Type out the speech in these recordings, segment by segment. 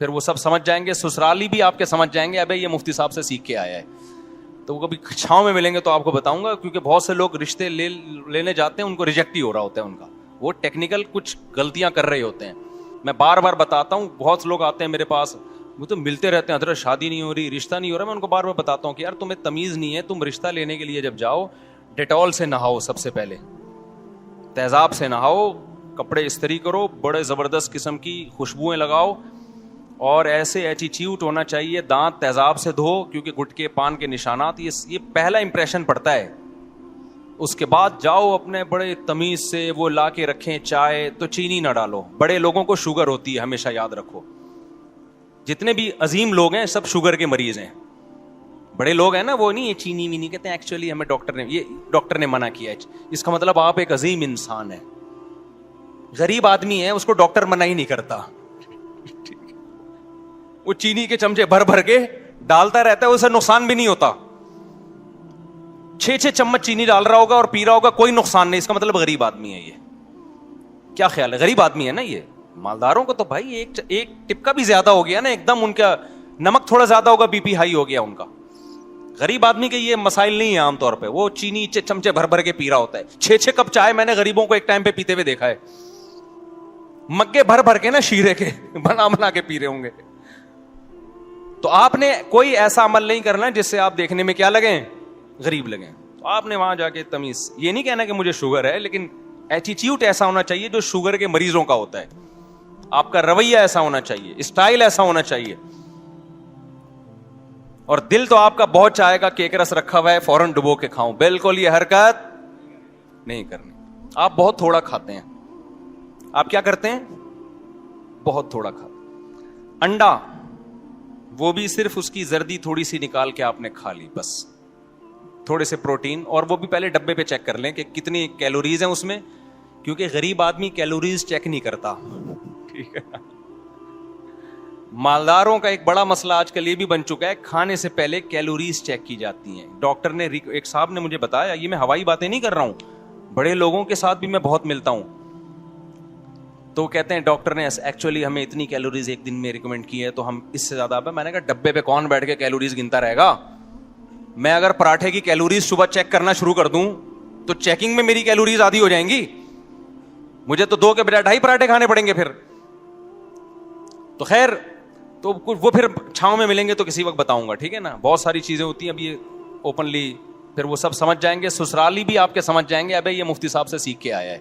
پھر وہ سب سمجھ جائیں گے, سسرالی بھی آپ کے سمجھ جائیں گے ابے یہ مفتی صاحب سے سیکھ کے آیا ہے. تو وہ کبھی چھاؤں میں ملیں گے تو آپ کو بتاؤں گا, کیونکہ بہت سے لوگ رشتے لینے جاتے ہیں, ان کو ریجیکٹ ہی ہو رہا ہوتا ہے ان کا, وہ ٹیکنیکل کچھ غلطیاں کر رہے ہوتے ہیں. میں بار بار بتاتا ہوں, بہت لوگ آتے ہیں میرے پاس, وہ تو ملتے رہتے ہیں, حضرت شادی نہیں ہو رہی, رشتہ نہیں ہو رہا. میں ان کو بار بار بتاتا ہوں کہ یار تمہیں تمیز نہیں ہے, تم رشتہ لینے کے لیے جب جاؤ ڈیٹول سے نہاؤ, سب سے پہلے تیزاب سے نہاؤ, کپڑے استری کرو, بڑے زبردست قسم کی خوشبوئیں لگاؤ, اور ایسے ایٹیٹیوڈ ہونا چاہیے, دانت تیزاب سے دھو, کیونکہ گٹکے پان کے نشانات, یہ پہلا امپریشن پڑتا ہے. اس کے بعد جاؤ اپنے بڑے تمیز سے وہ لا کے رکھیں چائے, تو چینی نہ ڈالو. بڑے لوگوں کو شوگر ہوتی ہے, ہمیشہ یاد رکھو. جتنے بھی عظیم لوگ ہیں سب شوگر کے مریض ہیں. بڑے لوگ ہیں نا, وہ نہیں یہ چینی وینی کہتے ہیں, ایکچولی ہمیں ڈاکٹر نے منع کیا ہے. اس کا مطلب آپ ایک عظیم انسان ہے. غریب آدمی ہے, اس کو ڈاکٹر منع ہی نہیں کرتا. وہ چینی کے چمچے بھر بھر کے ڈالتا رہتا ہے, اسے نقصان بھی نہیں ہوتا. 6 چمچ چینی ڈال رہا ہوگا اور پی رہا ہوگا, کوئی نقصان نہیں. اس کا مطلب غریب آدمی ہے. یہ کیا خیال ہے, غریب آدمی ہے نا یہ. مالداروں کو تو بھائی ایک ٹپکا بھی زیادہ ہو گیا نا, ایک دم ان کا نمک تھوڑا زیادہ ہوگا, بی پی ہائی ہو گیا ان کا. غریب آدمی کے یہ مسائل نہیں ہیں عام طور پہ, وہ چینی چمچے بھر بھر کے پی رہا ہوتا ہے. 6 کپ چائے میں نے غریبوں کو ایک ٹائم پہ پیتے ہوئے دیکھا ہے, مگے بھر بھر کے نا شیرے کے بنا کے پی رہے ہوں گے. تو آپ نے کوئی ایسا عمل نہیں کرنا جس سے آپ دیکھنے میں کیا لگیں, غریب لگیں. تو آپ نے وہاں جا کے تمیز, یہ نہیں کہنا کہ مجھے شوگر ہے, لیکن ایٹیٹیوڈ ایسا ہونا چاہیے جو شوگر کے مریضوں کا ہوتا ہے. آپ کا رویہ ایسا ہونا چاہیے, اسٹائل ایسا ہونا چاہیے. اور دل تو آپ کا بہت چاہے گا کیک رس رکھا ہوا ہے فوراً ڈبو کے کھاؤں, بالکل یہ حرکت نہیں کرنی. آپ بہت تھوڑا کھاتے ہیں. آپ کیا کرتے ہیں, بہت تھوڑا کھاتے. انڈا, وہ بھی صرف اس کی زردی تھوڑی سی نکال کے آپ نے کھا لی, بس تھوڑے سے پروٹین, اور وہ بھی پہلے ڈبے پہ چیک کر لیں کہ کتنی کیلوریز ہیں اس میں, کیونکہ غریب آدمی کیلوریز چیک نہیں کرتا. ٹھیک ہے. مالداروں کا ایک بڑا مسئلہ آج کل یہ بھی بن چکا ہے, کھانے سے پہلے کیلوریز چیک کی جاتی ہیں. ڈاکٹر نے, ایک صاحب نے مجھے بتایا, یہ میں ہوائی باتیں نہیں کر رہا ہوں, بڑے لوگوں کے ساتھ بھی میں بہت ملتا ہوں, تو کہتے ہیں ڈاکٹر نے ایکچولی ہمیں اتنی کیلوریز ایک دن میں ریکمینڈ کی ہے, تو ہم اس سے زیادہ. میں نے کہا ڈبے پہ کون بیٹھ کے کیلوریز گنتا رہے گا. میں اگر پراٹھے کی کیلوریز صبح چیک کرنا شروع کر دوں تو چیکنگ میں میری کیلوریز آدھی ہو جائیں گی, مجھے تو 2 کے بجائے 2.5 پراٹھے کھانے پڑیں گے پھر. تو خیر, تو وہ پھر چھاؤں میں ملیں گے تو کسی وقت بتاؤں گا, ٹھیک ہے نا. بہت ساری چیزیں ہوتی ہیں اب یہ اوپنلی, پھر وہ سب سمجھ جائیں گے, سسرالی بھی آپ کے سمجھ جائیں گے ابے یہ مفتی صاحب سے سیکھ کے آیا ہے.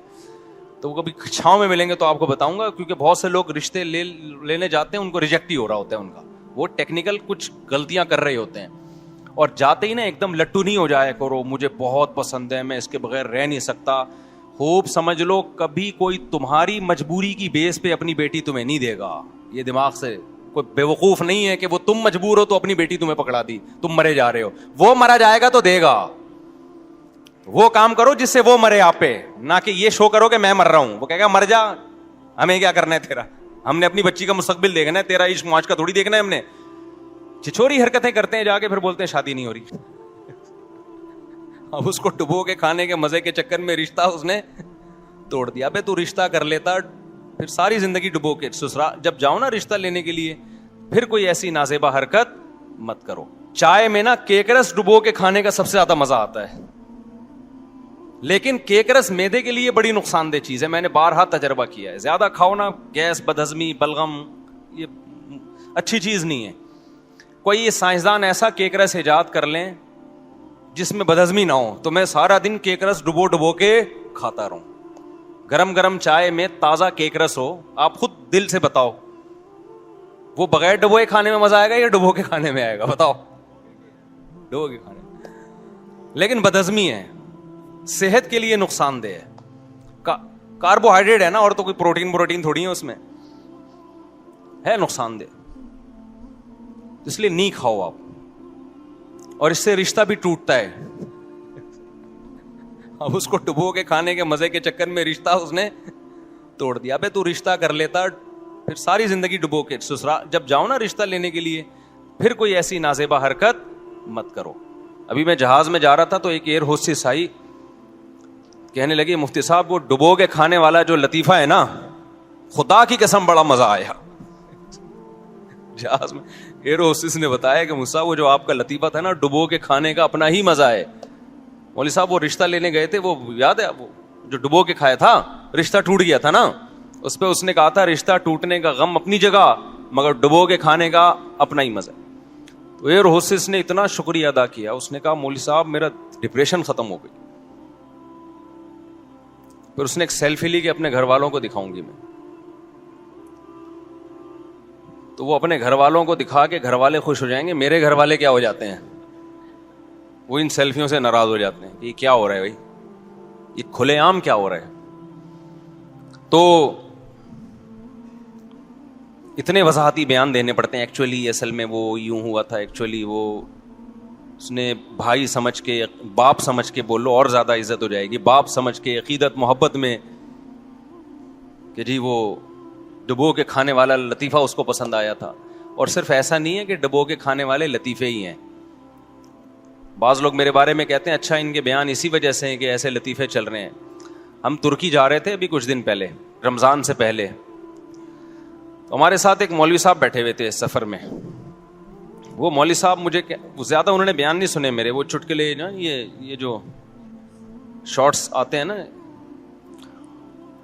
تو وہ کبھی چھاؤں میں ملیں گے تو آپ کو بتاؤں گا, کیونکہ بہت سے لوگ رشتے لینے جاتے ہیں, ان کو ریجیکٹ ہی ہو رہا ہوتا ہے ان کا, وہ ٹیکنیکل کچھ غلطیاں کر رہے ہوتے ہیں. اور جاتے ہی نا ایک دم لٹو نہیں ہو جائے کرو, مجھے بہت پسند ہے, میں اس کے بغیر رہ نہیں سکتا. خوب سمجھ لو, کبھی کوئی تمہاری مجبوری کی بیس پہ اپنی بیٹی تمہیں نہیں دے گا. یہ دماغ سے کوئی بیوقوف نہیں ہے کہ وہ تم مجبور ہو تو اپنی بیٹی تمہیں پکڑا دی, تم مرے جا رہے ہو. وہ مرا جائے گا تو دے گا. وہ کام کرو جس سے وہ مرے آپ پہ, نہ کہ یہ شو کرو کہ میں مر رہا ہوں. وہ کہے گا مر جا, ہمیں کیا کرنا ہے تیرا, ہم نے اپنی بچی کا مستقبل دیکھنا ہے, تیرا عشق معاش کا تھوڑی دیکھنا ہے ہم نے. چھچوری حرکتیں کرتے ہیں جا کے, پھر بولتے ہیں شادی نہیں ہو رہی. اب اس کو ڈبو کے کھانے کے مزے کے چکر میں رشتہ اس نے توڑ دیا. ابے تو رشتہ کر لیتا, پھر ساری زندگی ڈبو کے سسرال جب جاؤ نا رشتہ لینے کے لیے, پھر کوئی ایسی نازیبا حرکت مت کرو. چائے میں نا کیک رس ڈبو کے کھانے کا سب سے زیادہ مزہ آتا ہے, لیکن کیک رس میدے کے لیے بڑی نقصان دہ چیز ہے. میں نے بارہا تجربہ کیا ہے. زیادہ کھاؤ نا, گیس, بدہضمی, بلغم, یہ اچھی چیز نہیں ہے. کوئی یہ سائنسدان ایسا کیک رس ایجاد کر لیں جس میں بدہضمی نہ ہو, تو میں سارا دن کیک رس ڈبو کے کھاتا رہوں. گرم گرم چائے میں تازہ کیک رس ہو, آپ خود دل سے بتاؤ, وہ بغیر ڈبوئے کھانے میں مزہ آئے گا یا ڈبو کے کھانے میں آئے گا, بتاؤ. ڈبو کے کھانے میں. لیکن بدہضمی ہے, صحت کے لیے نقصان دہ ہے. کاربوہائیڈریٹ ہے نا, اور تو کوئی پروٹین تھوڑی ہے اس میں, ہے نقصان دہ. اس لیے نہیں کھاؤ آپ, اور اس سے رشتہ بھی ٹوٹتا ہے. اب اس کو ڈبو کے کھانے کے مزے کے چکر میں رشتہ اس نے توڑ دیا. ابے تو رشتہ کر لیتا, پھر ساری زندگی ڈبو کے سسرال جب جاؤ نا رشتہ لینے کے لیے, پھر کوئی ایسی نازیبا حرکت مت کرو. ابھی میں جہاز میں جا رہا تھا تو ایک ایئر ہوسٹس آئی, کہنے لگی مفتی صاحب وہ ڈبو کے کھانے والا جو لطیفہ ہے نا, خدا کی قسم بڑا مزہ آیا. جہاز میں ایئر ہوسٹس نے بتایا کہ موسیٰ وہ جو آپ کا لطیفہ تھا نا ڈبو کے کھانے کا اپنا ہی مزہ ہے. مولوی صاحب وہ رشتہ لینے گئے تھے, وہ یاد ہے وہ جو ڈبو کے کھایا تھا, رشتہ ٹوٹ گیا تھا نا, اس پہ اس نے کہا تھا رشتہ ٹوٹنے کا غم اپنی جگہ مگر ڈبو کے کھانے کا اپنا ہی مزہ. تو ایئر ہوسٹس نے اتنا شکریہ ادا کیا, اس نے کہا مولوی صاحب میرا ڈپریشن ختم ہو گئی. پھر اس نے ایک سیلفی لی کہ اپنے گھر والوں کو دکھاؤں گی میں. تو وہ اپنے گھر والوں کو دکھا کے گھر والے خوش ہو جائیں گے, میرے گھر والے کیا ہو جاتے ہیں, وہ ان سیلفیوں سے ناراض ہو جاتے ہیں کہ یہ کیا ہو رہا ہے بھائی, یہ کھلے عام کیا ہو رہا ہے. تو اتنے وضاحتی بیان دینے پڑتے ہیں. ایکچولی اصل میں وہ یوں ہوا تھا, ایکچولی وہ اس نے بھائی سمجھ کے, باپ سمجھ کے بولو اور زیادہ عزت ہو جائے گی, باپ سمجھ کے عقیدت محبت میں کہ جی وہ ڈبو کے کھانے والا لطیفہ اس کو پسند آیا تھا. اور صرف ایسا نہیں ہے کہ ڈبو کے کھانے والے لطیفے ہی ہیں. بعض لوگ میرے بارے میں کہتے ہیں اچھا ان کے بیان اسی وجہ سے ہیں کہ ایسے لطیفے چل رہے ہیں. ہم ترکی جا رہے تھے ابھی کچھ دن پہلے, رمضان سے پہلے. ہمارے ساتھ ایک مولوی صاحب بیٹھے ہوئے تھے اس سفر میں. وہ مولوی صاحب مجھے زیادہ انہوں نے بیان نہیں سنے میرے, وہ چٹکلے نا یہ جو شارٹس آتے ہیں نا,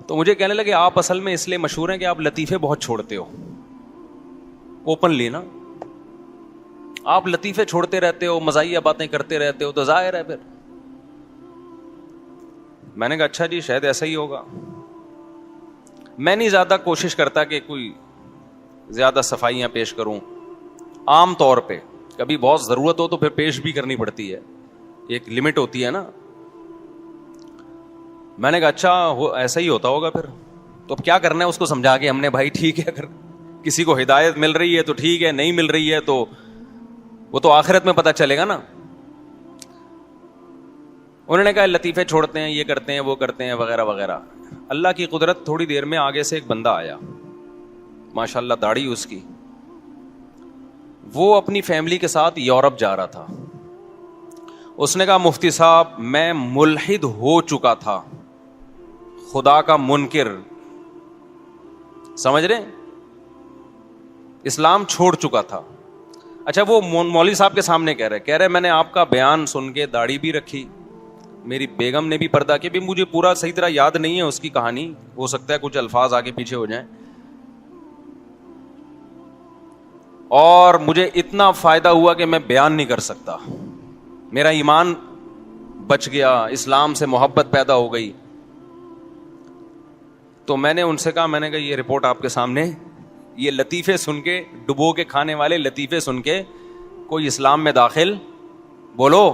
تو مجھے کہنے لگے آپ اصل میں اس لیے مشہور ہیں کہ آپ لطیفے بہت چھوڑتے ہو, اوپنلی نا آپ لطیفے چھوڑتے رہتے ہو, مزاحیہ باتیں کرتے رہتے ہو, تو ظاہر ہے پھر. میں نے کہا اچھا جی شاید ایسا ہی ہوگا. میں نہیں زیادہ کوشش کرتا کہ کوئی زیادہ صفائیاں پیش کروں, عام طور پہ کبھی بہت ضرورت ہو تو پھر پیش بھی کرنی پڑتی ہے, ایک لمٹ ہوتی ہے نا. میں نے کہا اچھا ایسا ہی ہوتا ہوگا پھر, تو اب کیا کرنا ہے اس کو سمجھا کے ہم نے, بھائی ٹھیک ہے اگر کسی کو ہدایت مل رہی ہے تو ٹھیک ہے, نہیں مل رہی ہے تو وہ تو آخرت میں پتہ چلے گا نا. انہوں نے کہا لطیفے چھوڑتے ہیں, یہ کرتے ہیں, وہ کرتے ہیں وغیرہ وغیرہ. اللہ کی قدرت, تھوڑی دیر میں آگے سے ایک بندہ آیا, ماشاء اللہ داڑھی اس کی, وہ اپنی فیملی کے ساتھ یورپ جا رہا تھا. اس نے کہا مفتی صاحب میں ملحد ہو چکا تھا, خدا کا منکر, سمجھ رہے, اسلام چھوڑ چکا تھا. اچھا وہ مولوی صاحب کے سامنے کہہ رہے میں نے آپ کا بیان سن کے داڑھی بھی رکھی, میری بیگم نے بھی پردہ کیا, بھی مجھے پورا صحیح طرح یاد نہیں ہے اس کی کہانی, ہو سکتا ہے کچھ الفاظ آگے پیچھے ہو جائیں, اور مجھے اتنا فائدہ ہوا کہ میں بیان نہیں کر سکتا, میرا ایمان بچ گیا, اسلام سے محبت پیدا ہو گئی. تو میں نے ان سے کہا, میں نے کہا یہ رپورٹ آپ کے سامنے, یہ لطیفے سن کے, ڈبو کے کھانے والے لطیفے سن کے کوئی اسلام میں داخل بولو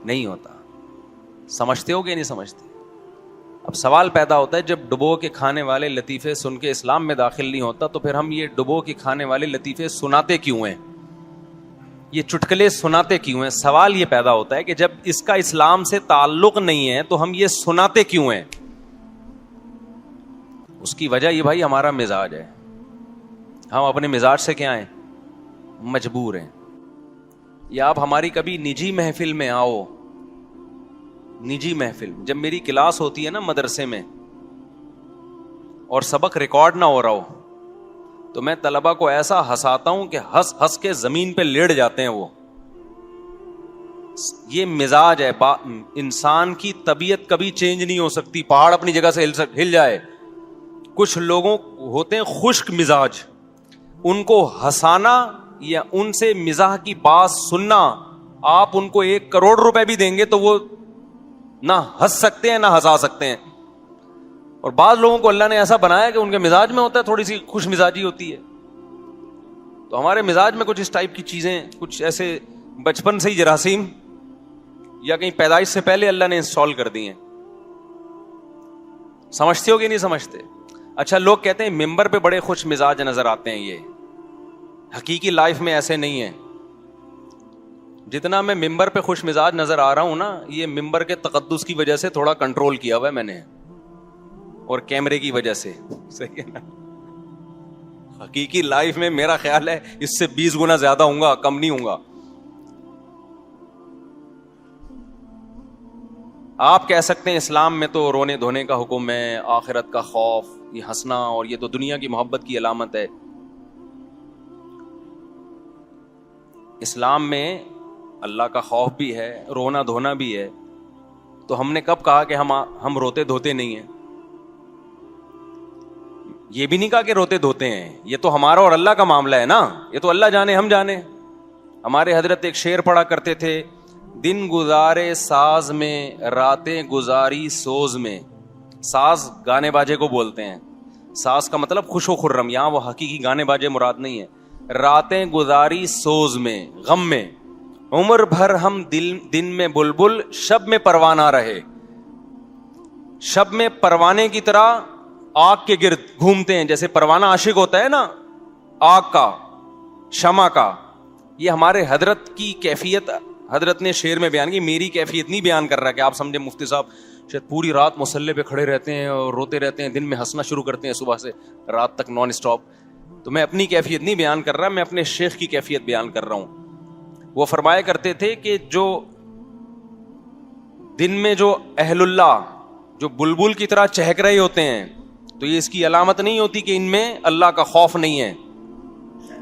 نہیں ہوتا. سمجھتے ہو کہ نہیں سمجھتے؟ اب سوال پیدا ہوتا ہے جب ڈبو کے کھانے والے لطیفے سن کے اسلام میں داخل نہیں ہوتا تو پھر ہم یہ ڈبو کے کھانے والے لطیفے سناتے کیوں ہیں, یہ چٹکلے سناتے کیوں ہیں؟ سوال یہ پیدا ہوتا ہے کہ جب اس کا اسلام سے تعلق نہیں ہے تو ہم یہ سناتے کیوں ہیں؟ اس کی وجہ یہ بھائی ہمارا مزاج ہے, ہم اپنے مزاج سے کیا ہیں, مجبور ہیں. یا آپ ہماری کبھی نجی محفل میں آؤ, نجی محفل, جب میری کلاس ہوتی ہے نا مدرسے میں اور سبق ریکارڈ نہ ہو رہا ہو تو میں طلبہ کو ایسا ہنساتا ہوں کہ ہنس ہنس کے زمین پہ لیٹ جاتے ہیں وہ. یہ مزاج ہے, انسان کی طبیعت کبھی چینج نہیں ہو سکتی, پہاڑ اپنی جگہ سے ہل جائے. کچھ لوگوں ہوتے ہیں خشک مزاج, ان کو ہنسانا یا ان سے مزاح کی بات سننا, آپ ان کو 1 کروڑ روپے بھی دیں گے تو وہ نہ ہنس سکتے ہیں نہ ہنسا سکتے ہیں. اور بعض لوگوں کو اللہ نے ایسا بنایا کہ ان کے مزاج میں ہوتا ہے تھوڑی سی خوش مزاجی ہوتی ہے. تو ہمارے مزاج میں کچھ اس ٹائپ کی چیزیں, کچھ ایسے بچپن سے ہی جراثیم یا کہیں پیدائش سے پہلے اللہ نے انسٹال کر دی ہیں. سمجھتے ہو کہ نہیں سمجھتے؟ اچھا لوگ کہتے ہیں ممبر پہ بڑے خوش مزاج نظر آتے ہیں, یہ حقیقی لائف میں ایسے نہیں ہے. جتنا میں ممبر پہ خوش مزاج نظر آ رہا ہوں نا, یہ ممبر کے تقدس کی وجہ سے تھوڑا کنٹرول کیا ہوا ہے میں نے, اور کیمرے کی وجہ سے, صحیح ہے نا. حقیقی لائف میں میرا خیال ہے اس سے 20 گنا زیادہ ہوں گا, کم نہیں ہوں گا. آپ کہہ سکتے ہیں اسلام میں تو رونے دھونے کا حکم ہے, آخرت کا خوف, یہ ہنسنا, اور یہ تو دنیا کی محبت کی علامت ہے. اسلام میں اللہ کا خوف بھی ہے, رونا دھونا بھی ہے. تو ہم نے کب کہا کہ ہم روتے دھوتے نہیں ہیں؟ یہ بھی نہیں کہا کہ روتے دھوتے ہیں, یہ تو ہمارا اور اللہ کا معاملہ ہے نا, یہ تو اللہ جانے ہم جانے. ہمارے حضرت ایک شعر پڑھا کرتے تھے, دن گزارے ساز میں راتیں گزاری سوز میں. ساز گانے باجے کو بولتے ہیں, ساز کا مطلب خوش و خرم, یہاں وہ حقیقی گانے باجے مراد نہیں ہے. راتیں گزاری سوز میں غم میں, عمر بھر ہم دن میں بلبل شب میں پروانہ رہے. شب میں پروانے کی طرح آگ کے گرد گھومتے ہیں, جیسے پروانہ عاشق ہوتا ہے نا آگ کا, شمع کا. یہ ہمارے حضرت کی کیفیت حضرت نے شعر میں بیان کی. میری کیفیت نہیں بیان کر رہا کہ آپ سمجھے مفتی صاحب شاید پوری رات مصلے پہ کھڑے رہتے ہیں اور روتے رہتے ہیں, دن میں ہنسنا شروع کرتے ہیں صبح سے رات تک نان اسٹاپ. تو میں اپنی کیفیت نہیں بیان کر رہا, میں اپنے شیخ کی کیفیت بیان کر رہا ہوں. وہ فرمایا کرتے تھے کہ جو دن میں جو اہل اللہ جو بلبل کی طرح چہک رہے ہوتے ہیں, تو یہ اس کی علامت نہیں ہوتی کہ ان میں اللہ کا خوف نہیں ہے.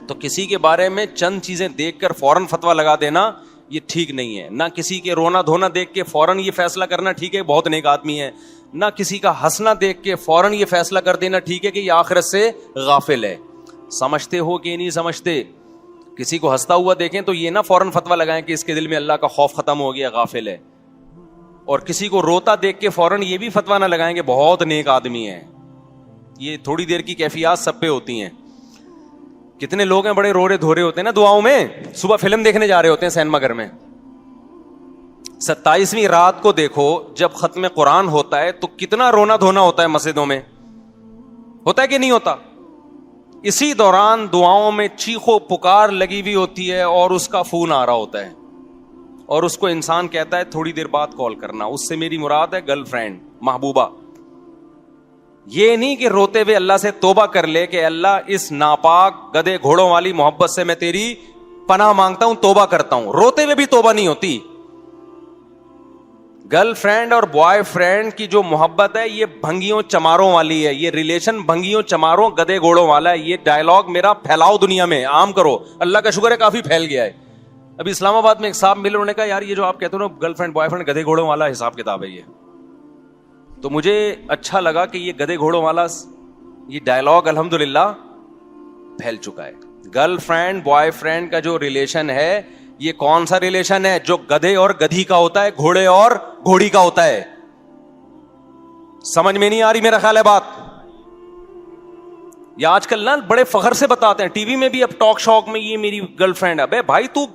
تو کسی کے بارے میں چند چیزیں دیکھ کر فوراً فتویٰ لگا دینا یہ ٹھیک نہیں ہے. نہ کسی کے رونا دھونا دیکھ کے فوراً یہ فیصلہ کرنا ٹھیک ہے بہت نیک آدمی ہے, نہ کسی کا ہنسنا دیکھ کے فوراً یہ فیصلہ کر دینا ٹھیک ہے کہ یہ آخرت سے غافل ہے. سمجھتے ہو کہ نہیں سمجھتے؟ کسی کو ہنستا ہوا دیکھیں تو یہ نہ فوراً فتویٰ لگائیں کہ اس کے دل میں اللہ کا خوف ختم ہو گیا, غافل ہے. اور کسی کو روتا دیکھ کے فوراً یہ بھی فتویٰ نہ لگائیں کہ بہت نیک آدمی ہے. یہ تھوڑی دیر کی کیفیات سب پہ ہوتی ہیں. کتنے لوگ ہیں بڑے رو رہے دھو رہے ہوتے ہیں نا دعاؤں میں, صبح فلم دیکھنے جا رہے ہوتے ہیں سینما گھر میں, 27ویں رات کو دیکھو جب ختم قرآن ہوتا ہے تو کتنا رونا دھونا ہوتا ہے مسجدوں میں, ہوتا ہے کہ نہیں ہوتا؟ اسی دوران دعاؤں میں چیخو پکار لگی ہوئی ہوتی ہے اور اس کا فون آ رہا ہوتا ہے, اور اس کو انسان کہتا ہے تھوڑی دیر بعد کال کرنا. اس سے میری مراد ہے گرل فرینڈ, محبوبہ. یہ نہیں کہ روتے ہوئے اللہ سے توبہ کر لے کہ اللہ اس ناپاک گدے گھوڑوں والی محبت سے میں تیری پناہ مانگتا ہوں, توبہ کرتا ہوں. روتے ہوئے بھی توبہ نہیں ہوتی. گرل فرینڈ اور بوائے فرینڈ کی جو محبت ہے یہ بھنگیوں چماروں والی ہے, یہ ریلیشن بھنگیوں چماروں گدے گھوڑوں والا ہے. یہ ڈائلاگ میرا پھیلاؤ دنیا میں, عام کرو. اللہ کا شکر ہے کافی پھیل گیا ہے. ابھی اسلام آباد میں ایک صاحب ملے, انہوں نے کہا یار یہ جو آپ کہتے ہو نا گرل فرینڈ بوائے فرینڈ گدے گھوڑوں والا حساب کتاب ہے یہ. تو مجھے اچھا لگا کہ یہ گدے گھوڑوں والا یہ ڈائلاگ الحمدللہ پھیل چکا ہے. گرل فرینڈ بوائے فرینڈ کا جو ریلیشن ہے یہ کون سا ریلیشن ہے؟ جو گدھے اور گدھی کا ہوتا ہے, گھوڑے اور گھوڑی کا ہوتا ہے. سمجھ میں نہیں آ رہی میرا خیال ہے بات؟ یا آج کل نا بڑے فخر سے بتاتے ہیں ٹی وی میں بھی, اب ٹاک شاک میں, یہ میری گرل فرینڈ ہے. ابے بھائی تو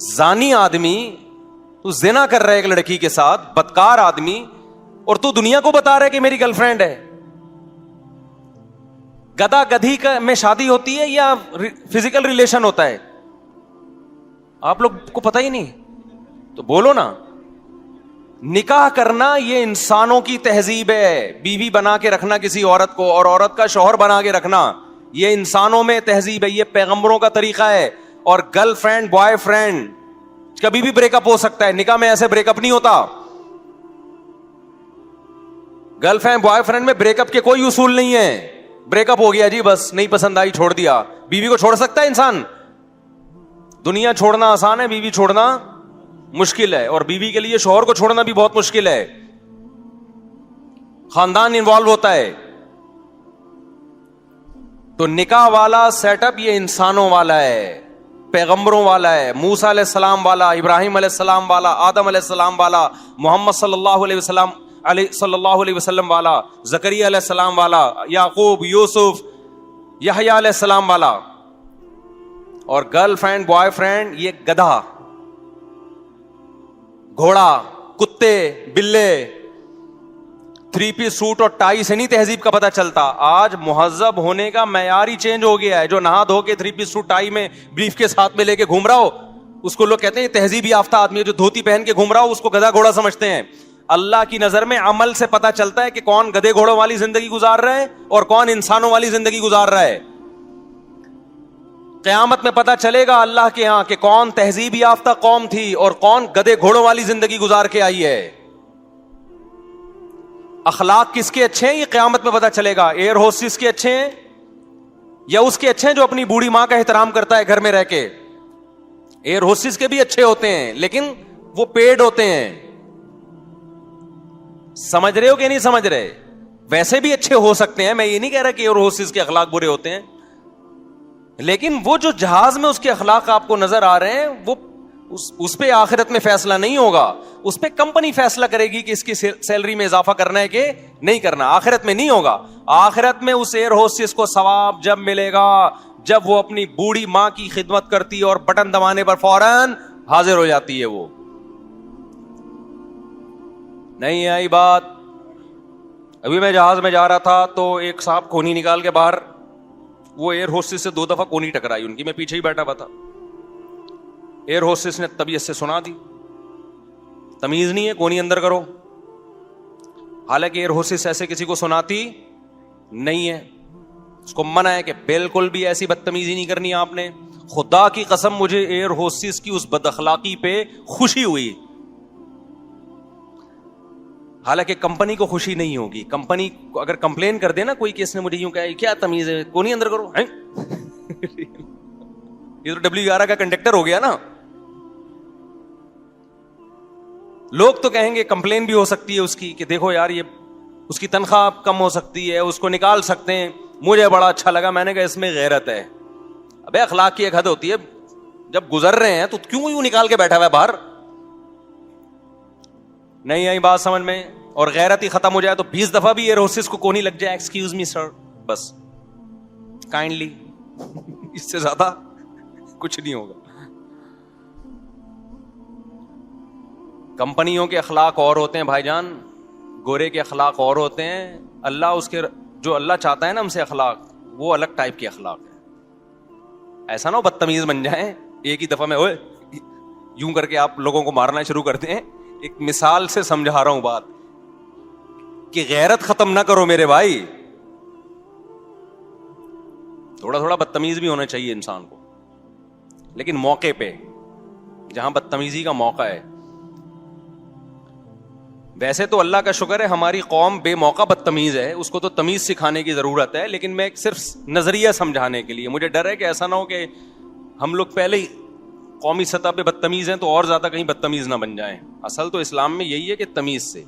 زانی آدمی, تو زنا کر رہا ہے ایک لڑکی کے ساتھ, بدکار آدمی, اور تو دنیا کو بتا رہا ہے کہ میری گرل فرینڈ ہے. گدھا گدھی کا میں شادی ہوتی ہے یا فزیکل ریلیشن ہوتا ہے؟ آپ لوگ کو پتہ ہی نہیں تو بولو نا. نکاح کرنا یہ انسانوں کی تہذیب ہے, بیوی بنا کے رکھنا کسی عورت کو اور عورت کا شوہر بنا کے رکھنا یہ انسانوں میں تہذیب ہے, یہ پیغمبروں کا طریقہ ہے. اور گرل فرینڈ بوائے فرینڈ کبھی بھی بریک اپ ہو سکتا ہے, نکاح میں ایسے بریک اپ نہیں ہوتا. گرل فرینڈ بوائے فرینڈ میں بریک اپ کے کوئی اصول نہیں ہے. بریک اپ ہو گیا جی بس, نہیں پسند آئی چھوڑ دیا. بیوی کو چھوڑ سکتا ہے انسان؟ دنیا چھوڑنا آسان ہے, بیوی چھوڑنا مشکل ہے. اور بیوی کے لیے شوہر کو چھوڑنا بھی بہت مشکل ہے, خاندان انوالو ہوتا ہے. تو نکاح والا سیٹ اپ یہ انسانوں والا ہے, پیغمبروں والا ہے, موسیٰ علیہ السلام والا, ابراہیم علیہ السلام والا, آدم علیہ السلام والا, محمد صلی اللہ علیہ وسلم والا, زکریا علیہ السلام والا, یعقوب, یوسف, یحییٰ علیہ السلام والا. اور گرل فرینڈ بوائے فرینڈ یہ گدھا, گھوڑا, کتے, بلے. 3 پیس سوٹ اور ٹائی سے نہیں تہذیب کا پتہ چلتا. آج مہذب ہونے کا معیار ہی چینج ہو گیا ہے. جو نہا دھو کے 3 پیس سوٹ ٹائی میں بریف کے ساتھ میں لے کے گھوم رہا ہو اس کو لوگ کہتے ہیں یہ تہذیب یافتہ آدمی ہے. جو دھوتی پہن کے گھوم رہا ہو اس کو گدھا گھوڑا سمجھتے ہیں. اللہ کی نظر میں عمل سے پتہ چلتا ہے کہ کون گدھے گھوڑوں والی زندگی گزار رہا ہے اور کون انسانوں والی زندگی گزار رہا ہے. قیامت میں پتہ چلے گا اللہ کے ہاں کہ کون تہذیب یافتہ قوم تھی اور کون گدھے گھوڑوں والی زندگی گزار کے آئی ہے. اخلاق کس کے اچھے ہیں یہ قیامت میں پتہ چلے گا. ایئر ہوسٹس کے اچھے ہیں یا اس کے اچھے ہیں جو اپنی بوڑھی ماں کا احترام کرتا ہے گھر میں رہ کے؟ ایئر ہوسٹس کے بھی اچھے ہوتے ہیں لیکن وہ پیڈ ہوتے ہیں. سمجھ رہے ہو کہ نہیں سمجھ رہے؟ ویسے بھی اچھے ہو سکتے ہیں, میں یہ نہیں کہہ رہا کہ ایئر ہوسٹس کے اخلاق برے ہوتے ہیں, لیکن وہ جو جہاز میں اس کے اخلاق آپ کو نظر آ رہے ہیں وہ اس پہ آخرت میں فیصلہ نہیں ہوگا, اس پہ کمپنی فیصلہ کرے گی کہ اس کی سیلری میں اضافہ کرنا ہے کہ نہیں کرنا. آخرت میں نہیں ہوگا. آخرت میں اس ایئر ہوسٹس کو ثواب جب ملے گا جب وہ اپنی بوڑھی ماں کی خدمت کرتی ہے اور بٹن دبانے پر فوراً حاضر ہو جاتی ہے. وہ نہیں آئی بات. ابھی میں جہاز میں جا رہا تھا تو ایک صاحب کونی نکال کے باہر, وہ ایئر ہوسٹس سے 2 دفعہ کونی ٹکرائی ان کی, میں پیچھے ہی بیٹھا ہوا تھا. ایئر ہوسٹس نے طبیعت سے سنا دی, تمیز نہیں ہے کونی اندر کرو. حالانکہ ایئر ہوسٹس ایسے کسی کو سناتی نہیں ہے, اس کو منع ہے کہ بالکل بھی ایسی بدتمیزی نہیں کرنی آپ نے. خدا کی قسم مجھے ایئر ہوسٹس کی اس بد اخلاقی پہ خوشی ہوئی. حالانکہ کمپنی کو خوشی نہیں ہوگی. کمپنی اگر کمپلین کر دے نا کوئی کہ اس نے مجھے یوں کہا کیا تمیز ہے, کونی اندر کرو, یہ تو WR کا کنڈکٹر ہو گیا نا. لوگ تو کہیں گے کمپلین بھی ہو سکتی ہے اس کی کہ دیکھو یار یہ اس کی تنخواہ کم ہو سکتی ہے, اس کو نکال سکتے ہیں. مجھے بڑا اچھا لگا, میں نے کہا اس میں غیرت ہے. ابے اخلاق کی ایک حد ہوتی ہے, جب گزر رہے ہیں تو کیوں یوں نکال کے بیٹھا ہوا ہے باہر. نہیں آئی بات سمجھ میں. اور غیرت ہی ختم ہو جائے تو 20 دفعہ بھی ایئر ہوسٹس کو کونی لگ جائے, ایکسکیوز می سر, بس کائنڈلی, اس سے زیادہ کچھ نہیں ہوگا. کمپنیوں کے اخلاق اور ہوتے ہیں بھائی جان, گورے کے اخلاق اور ہوتے ہیں. اللہ اس کے جو اللہ چاہتا ہے نا ہم سے اخلاق, وہ الگ ٹائپ کے اخلاق ہے. ایسا نہ ہو بدتمیز بن جائیں ایک ہی دفعہ میں ہوئے یوں کر کے آپ لوگوں کو مارنا شروع کرتے ہیں. ایک مثال سے سمجھا رہا ہوں بات کہ غیرت ختم نہ کرو میرے بھائی. تھوڑا تھوڑا بدتمیز بھی ہونا چاہیے انسان کو, لیکن موقع پہ جہاں بدتمیزی کا موقع ہے. ویسے تو اللہ کا شکر ہے ہماری قوم بے موقع بدتمیز ہے, اس کو تو تمیز سکھانے کی ضرورت ہے, لیکن میں صرف نظریہ سمجھانے کے لیے. مجھے ڈر ہے کہ ایسا نہ ہو کہ ہم لوگ پہلے ہی قومی سطح پہ بدتمیز ہیں تو اور زیادہ کہیں بدتمیز نہ بن جائیں. اصل تو اسلام میں یہی ہے کہ تمیز سے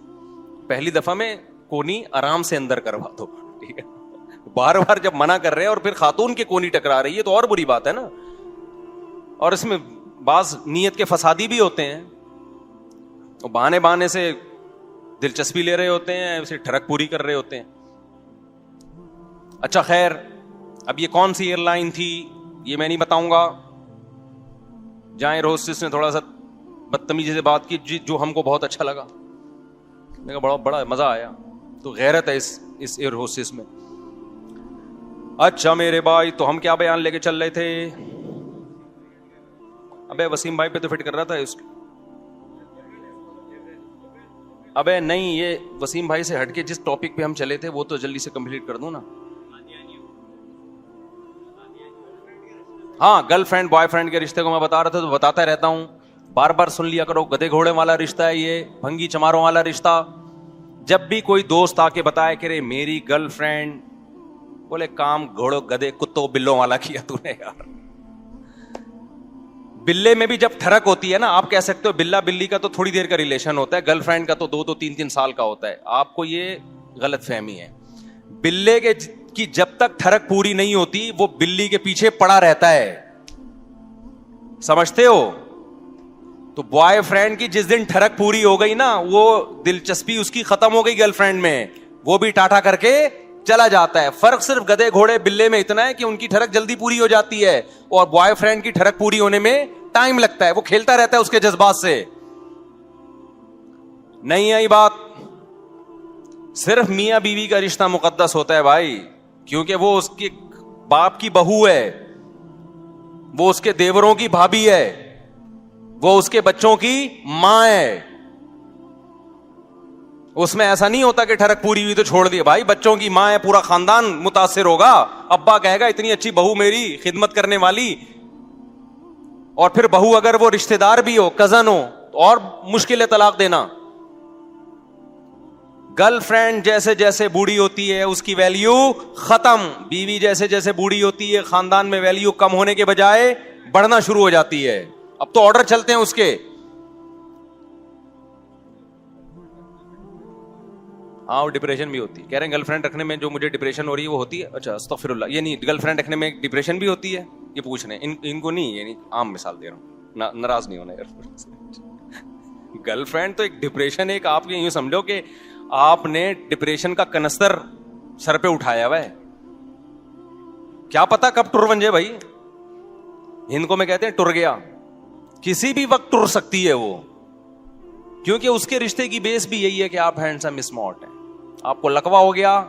پہلی دفعہ میں کونی آرام سے اندر کروا دو, ٹھیک ہے. بار بار جب منع کر رہے ہیں اور پھر خاتون کے کونی ٹکرا رہی ہے تو اور بری بات ہے نا. اور اس میں بعض نیت کے فسادی بھی ہوتے ہیں, بہانے بہانے سے دلچسپی لے رہے ہوتے ہیں, اسے ٹھڑک پوری کر رہے ہوتے ہیں. اچھا خیر, اب یہ کون سی ایئر لائن تھی یہ میں نہیں بتاؤں گا, جہاں ایئر ہوسٹس نے تھوڑا سا بدتمیزی سے بات کی جو ہم کو بہت اچھا لگا, میں کہا بڑا مزہ آیا. تو غیرت ہے اس ایئر ہوسٹس میں. اچھا میرے بھائی, تو ہم کیا بیان لے کے چل رہے تھے؟ ابے وسیم بھائی پہ تو فٹ کر رہا تھا اس. ابے نہیں, یہ وسیم بھائی سے ہٹ کے جس ٹاپک پہ ہم چلے تھے وہ تو جلدی سے کمپلیٹ کر دوں نا. ہاں, گرل فرینڈ بوائے فرینڈ کے رشتے کو میں بتا رہا تھا تو بتاتا رہتا ہوں, بار بار سن لیا کرو. گدے گھوڑے والا رشتہ ہے یہ, بھنگی چماروں والا رشتہ. جب بھی کوئی دوست آ کے بتائے کہ رے میری گرل فرینڈ, بولے کام گھوڑوں گدے کتوں بلوں والا کیا تو نے یار. بلے میں بھی جب ٹھڑک ہوتی ہے نا, آپ کہہ سکتے ہو بلا بلی کا تو تھوڑی دیر کا ریلیشن ہوتا ہے, گرل فرینڈ کا تو 2-3 سال کا ہوتا ہے. آپ کو یہ غلط فہمی ہے. بلے کی جب تک ٹھڑک پوری نہیں ہوتی وہ بلی کے پیچھے پڑا رہتا ہے, سمجھتے ہو؟ تو بوائے فرینڈ کی جس دن ٹھڑک پوری ہو گئی نا, وہ دلچسپی اس کی ختم ہو گئی گرل فرینڈ میں, وہ بھی ٹاٹا کر کے چلا جاتا ہے. فرق صرف گدے گھوڑے بلے میں اتنا ہے کہ ان کی ٹھڑک جلدی پوری ہو جاتی ہے اور بوائے فرینڈ کی ٹھڑک پوری ہونے میں ٹائم لگتا ہے. وہ کھیلتا رہتا ہے اس کے جذبات سے. نہیں آئی بات. صرف میاں بیوی کا رشتہ مقدس ہوتا ہے بھائی, کیونکہ وہ اس کے باپ کی بہو ہے, وہ اس کے دیوروں کی بھابھی ہے, وہ اس کے بچوں کی ماں ہے. اس میں ایسا نہیں ہوتا کہ ٹھڑک پوری ہوئی تو چھوڑ دیا. بھائی بچوں کی ماں ہے, پورا خاندان متاثر ہوگا. ابا کہے گا اتنی اچھی بہو میری, خدمت کرنے والی, اور پھر بہو اگر وہ رشتہ دار بھی ہو, کزن ہو, تو اور مشکل ہے طلاق دینا. گرل فرینڈ جیسے جیسے بوڑھی ہوتی ہے اس کی ویلیو ختم. بیوی جیسے جیسے بوڑھی ہوتی ہے خاندان میں ویلیو کم ہونے کے بجائے بڑھنا شروع ہو جاتی ہے. اب تو آرڈر چلتے ہیں اس کے. ہاں وہ ڈپریشن بھی ہوتی ہے. کہہ رہے ہیں گرل فرینڈ رکھنے میں جو مجھے ڈپریشن ہو رہی ہے وہ ہوتی ہے. اچھا استغفر اللہ. یہ نہیں گرل فرینڈ رکھنے میں ڈپریشن بھی ہوتی ہے, یہ پوچھ رہے ہیں. ان کو نہیں, یعنی عام مثال دے رہا ہوں, ناراض نہیں ہونا یار. گرل فرینڈ تو ایک ڈپریشن, ایک آپ یوں سمجھو کہ آپ نے ڈپریشن کا کنستر سر پہ اٹھایا ہوا ہے, کیا پتا کب ٹر بن جائے بھائی. ہند کو میں کہتے ہیں ٹر گیا, کسی بھی وقت ٹر سکتی ہے وہ, کیونکہ اس کے رشتے کی بیس بھی یہی ہے کہ آپ ہینڈسم اسمارٹ ہیں. آپ کو لکوا ہو گیا,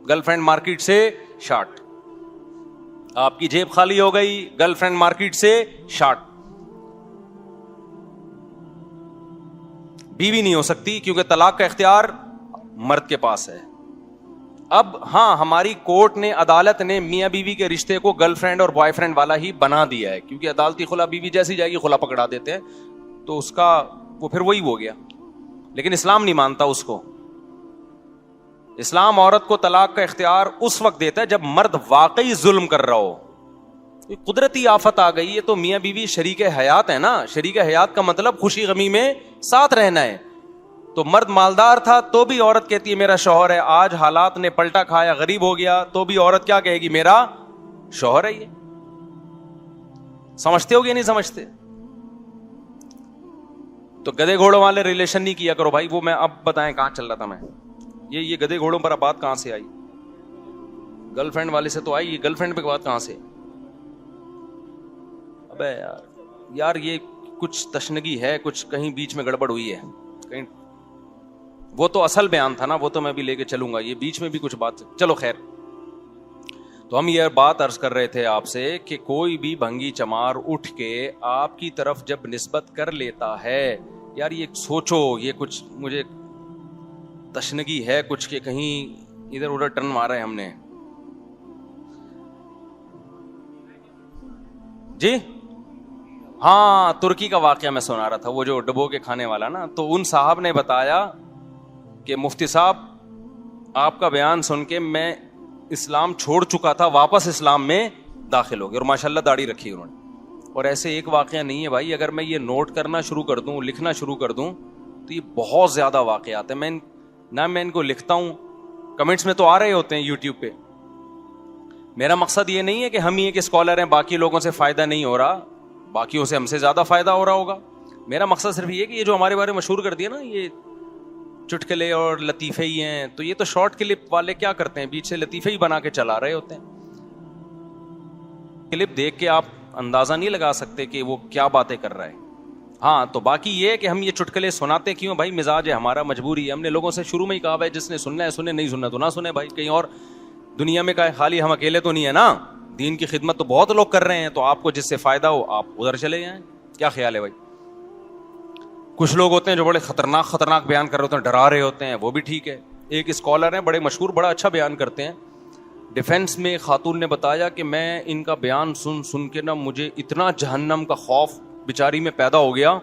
گرل فرینڈ مارکیٹ سے شارٹ. آپ کی جیب خالی ہو گئی, گرل فرینڈ مارکیٹ سے شارٹ. بیوی نہیں ہو سکتی کیونکہ طلاق کا اختیار مرد کے پاس ہے. اب ہاں ہماری کورٹ نے, عدالت نے میاں بیوی کے رشتے کو گرل فرینڈ اور بوائے فرینڈ والا ہی بنا دیا ہے, کیونکہ عدالتی خلا بیوی جیسی جائے گی خلا پکڑا دیتے ہیں, تو اس کا وہ پھر وہی ہو گیا. لیکن اسلام نہیں مانتا اس کو. اسلام عورت کو طلاق کا اختیار اس وقت دیتا ہے جب مرد واقعی ظلم کر رہا ہو. قدرتی آفت آ گئی ہے تو میاں بیوی شریک حیات ہے نا. شریک حیات کا مطلب خوشی غمی میں ساتھ رہنا ہے. تو مرد مالدار تھا تو بھی عورت کہتی ہے میرا شوہر ہے. آج حالات نے پلٹا کھایا, غریب ہو گیا, تو بھی عورت کیا کہے گی, میرا شوہر ہے. یہ سمجھتے ہو گیا نہیں سمجھتے؟ تو گدے گھوڑوں والے ریلیشن نہیں کیا کرو بھائی. وہ میں اب بتائیں کہاں چل رہا تھا میں, یہ گدے گھوڑوں پر اب بات کہاں سے آئی؟ گرل فرینڈ والے سے تو آئی, یہ گرل فرینڈ پہ بات کہاں سے؟ ابے یار یہ کچھ تشنگی ہے, کچھ کہیں بیچ میں گڑبڑ ہوئی ہے کہیں. وہ تو اصل بیان تھا نا, وہ تو میں بھی لے کے چلوں گا, یہ بیچ میں بھی کچھ بات. چلو خیر. تو ہم یہ بات عرض کر رہے تھے آپ سے کہ کوئی بھی بھنگی چمار اٹھ کے آپ کی طرف جب نسبت کر لیتا ہے, یار یہ سوچو یہ کچھ مجھے تشنگی ہے کچھ کہ کہیں ادھر ادھر ٹرن مارا ہے ہم نے. جی ہاں, ترکی کا واقعہ میں سنا رہا تھا, وہ جو ڈبو کے کھانے والا نا, تو ان صاحب نے بتایا کہ مفتی صاحب آپ کا بیان سن کے میں اسلام چھوڑ چکا تھا, واپس اسلام میں داخل ہو گیا, اور ماشاءاللہ داڑھی رکھی انہوں نے. اور ایسے ایک واقعہ نہیں ہے بھائی, اگر میں یہ نوٹ کرنا شروع کر دوں, لکھنا شروع کر دوں, تو یہ بہت زیادہ واقعات ہیں. میں ان کو لکھتا ہوں, کمنٹس میں تو آ رہے ہوتے ہیں یوٹیوب پہ. میرا مقصد یہ نہیں ہے کہ ہم ہی ایک اسکالر ہیں, باقی لوگوں سے فائدہ نہیں ہو رہا, باقیوں سے ہم سے زیادہ فائدہ ہو رہا ہوگا. میرا مقصد صرف یہ کہ یہ جو ہمارے بارے میں مشہور کر دیا نا, یہ چٹکلے اور لطیفے ہی ہیں, تو یہ تو شارٹ کلپ والے کیا کرتے ہیں, بیچ سے لطیفے ہی بنا کے چلا رہے ہوتے ہیں. کلپ دیکھ کے آپ اندازہ نہیں لگا سکتے کہ وہ کیا باتیں کر رہا ہے. ہاں تو باقی یہ کہ ہم یہ چٹکلے سناتے کیوں بھائی, مزاج ہے ہمارا, مجبوری ہے. ہم نے لوگوں سے شروع میں ہی کہا بھائی جس نے سننا ہے سنے, نہیں سننا تو نہ سنے بھائی. کہیں اور دنیا میں کہا خالی ہم اکیلے تو نہیں ہے نا, دین کی خدمت تو بہت لوگ کر رہے ہیں, تو آپ کو جس سے فائدہ ہو آپ ادھر چلے جائیں. کیا خیال ہے بھائی؟ کچھ لوگ ہوتے ہیں جو بڑے خطرناک بیان کر رہے ہوتے ہیں, ڈرا رہے ہوتے ہیں, وہ بھی ٹھیک ہے. ایک اسکالر ہیں بڑے مشہور, بڑا اچھا بیان کرتے ہیں. ڈیفینس میں خاتون نے بتایا کہ میں ان کا بیان سن کے نا مجھے اتنا جہنم کا خوف بیچاری میں پیدا ہو گیا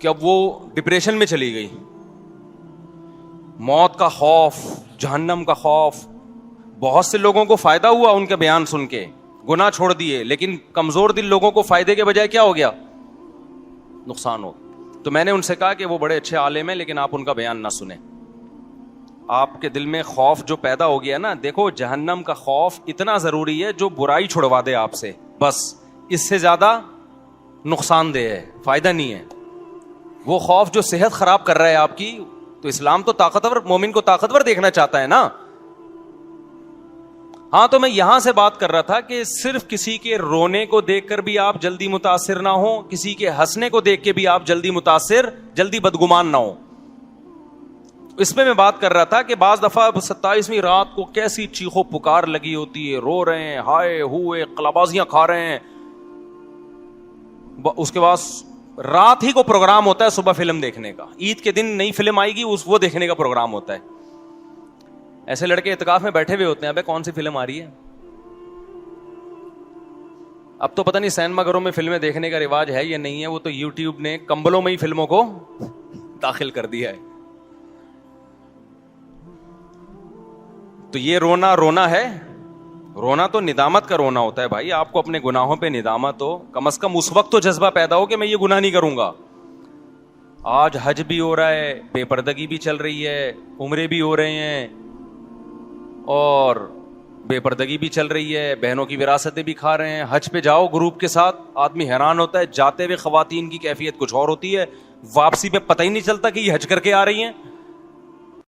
کہ اب وہ ڈپریشن میں چلی گئی. موت کا خوف, جہنم کا خوف. بہت سے لوگوں کو فائدہ ہوا ان کے بیان سن کے, گناہ چھوڑ دیے, لیکن کمزور دل لوگوں کو فائدے کے بجائے کیا ہو گیا, نقصان ہو. تو میں نے ان سے کہا کہ وہ بڑے اچھے عالم ہیں لیکن آپ ان کا بیان نہ سنیں. آپ کے دل میں خوف جو پیدا ہو گیا نا, دیکھو جہنم کا خوف اتنا ضروری ہے جو برائی چھڑوا دے آپ سے, بس اس سے زیادہ نقصان دہ ہے, فائدہ نہیں ہے. وہ خوف جو صحت خراب کر رہا ہے آپ کی, تو اسلام تو طاقتور, مومن کو طاقتور دیکھنا چاہتا ہے نا. ہاں تو میں یہاں سے بات کر رہا تھا کہ صرف کسی کے رونے کو دیکھ کر بھی آپ جلدی متاثر نہ ہو, کسی کے ہنسنے کو دیکھ کے بھی آپ جلدی متاثر, جلدی بدگمان نہ ہو. اس میں بات کر رہا تھا کہ بعض دفعہ 27ویں رات کو کیسی چیخو پکار لگی ہوتی ہے, رو رہے ہیں, ہائے ہوئے, قلابازیاں کھا رہے ہیں. اس کے بعد رات ہی کو پروگرام ہوتا ہے صبح فلم دیکھنے کا, عید کے دن نئی فلم آئے گی وہ دیکھنے کا پروگرام ہوتا ہے. ایسے لڑکے اعتکاف میں بیٹھے ہوئے ہوتے ہیں, ابے کون سی فلم آ رہی ہے. اب تو پتہ نہیں سینما گھروں میں فلمیں دیکھنے کا رواج ہے یا نہیں ہے, وہ تو یوٹیوب نے کمبلوں میں ہی فلموں کو داخل کر دیا ہے. تو یہ رونا ہے, رونا تو ندامت کا رونا ہوتا ہے بھائی, آپ کو اپنے گناہوں پہ ندامت ہو, کم از کم اس وقت تو جذبہ پیدا ہو کہ میں یہ گناہ نہیں کروں گا. آج حج بھی ہو رہا ہے, بے پردگی بھی چل رہی ہے, عمرے بھی ہو رہے ہیں اور بے پردگی بھی چل رہی ہے, بہنوں کی وراثتیں بھی کھا رہے ہیں. حج پہ جاؤ گروپ کے ساتھ, آدمی حیران ہوتا ہے, جاتے ہوئے خواتین کی کیفیت کچھ اور ہوتی ہے, واپسی پہ پتہ ہی نہیں چلتا کہ یہ حج کر کے آ رہی ہیں.